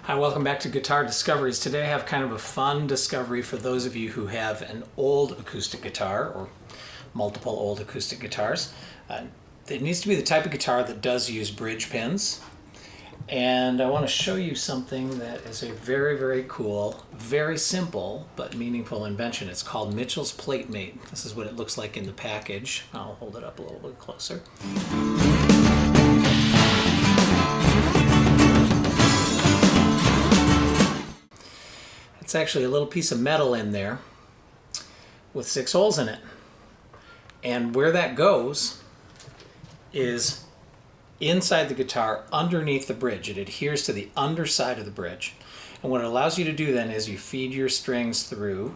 Hi, welcome back to Guitar Discoveries. Today I have kind of a fun discovery for those of you who have an old acoustic guitar or multiple old acoustic guitars. It needs to be the type of guitar that does use bridge pins. And I want to show you something that is a very, very cool, very simple, but meaningful invention. It's called Mitchel's PlateMate. This is what it looks like in the package. I'll hold it up a little bit closer. It's actually a little piece of metal in there with 6 holes in it. And where that goes is inside the guitar underneath the bridge. It adheres to the underside of the bridge. And what it allows you to do then is you feed your strings through,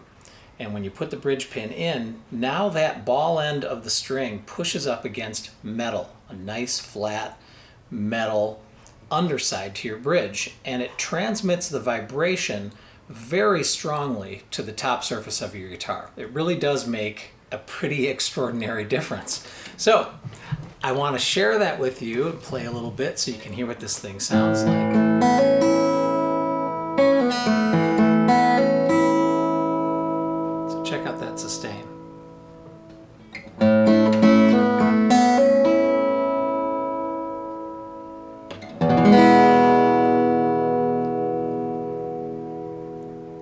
and when you put the bridge pin in, now that ball end of the string pushes up against metal, a nice flat metal underside to your bridge, and it transmits the vibration very strongly to the top surface of your guitar. It really does make a pretty extraordinary difference. So I want to share that with you and play a little bit so you can hear what this thing sounds like. So check out that sustain.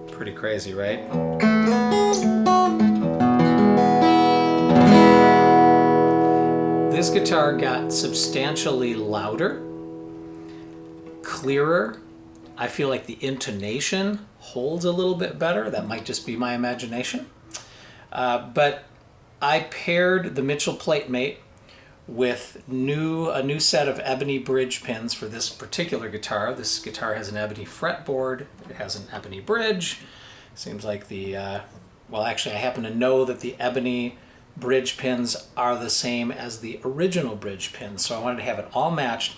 Pretty crazy, right? This guitar got substantially louder, clearer. I feel like the intonation holds a little bit better. That might just be my imagination. But I paired the Mitchel PlateMate with a new set of ebony bridge pins for this particular guitar. This guitar has an ebony fretboard. It has an ebony bridge. Seems like well, actually I happen to know that the ebony bridge pins are the same as the original bridge pins, so I wanted to have it all matched.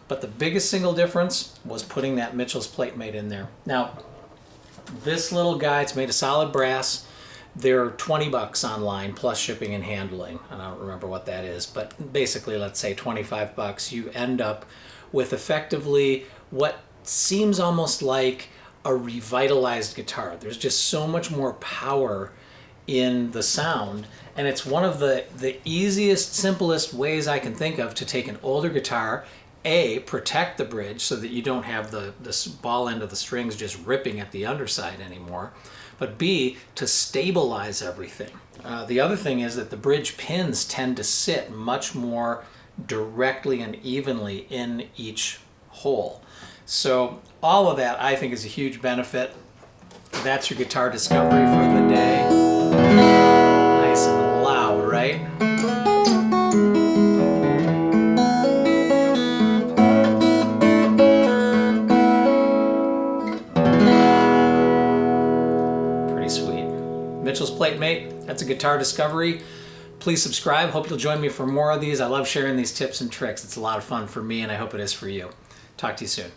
But the biggest single difference was putting that Mitchel's PlateMate in there. Now, this little guy, it's made of solid brass. They're $20 online plus shipping and handling. I don't remember what that is, but basically let's say $25. You end up with effectively what seems almost like a revitalized guitar. There's just so much more power in the sound, and it's one of the easiest, simplest ways I can think of to take an older guitar, A, protect the bridge so that you don't have the ball end of the strings just ripping at the underside anymore, but B, to stabilize everything. The other thing is that the bridge pins tend to sit much more directly and evenly in each hole. So all of that I think is a huge benefit. That's your guitar discovery for the day. Nice and loud, right? Pretty sweet. Mitchel's PlateMate, that's a guitar discovery. Please subscribe. Hope you'll join me for more of these. I love sharing these tips and tricks. It's a lot of fun for me, and I hope it is for you. Talk to you soon.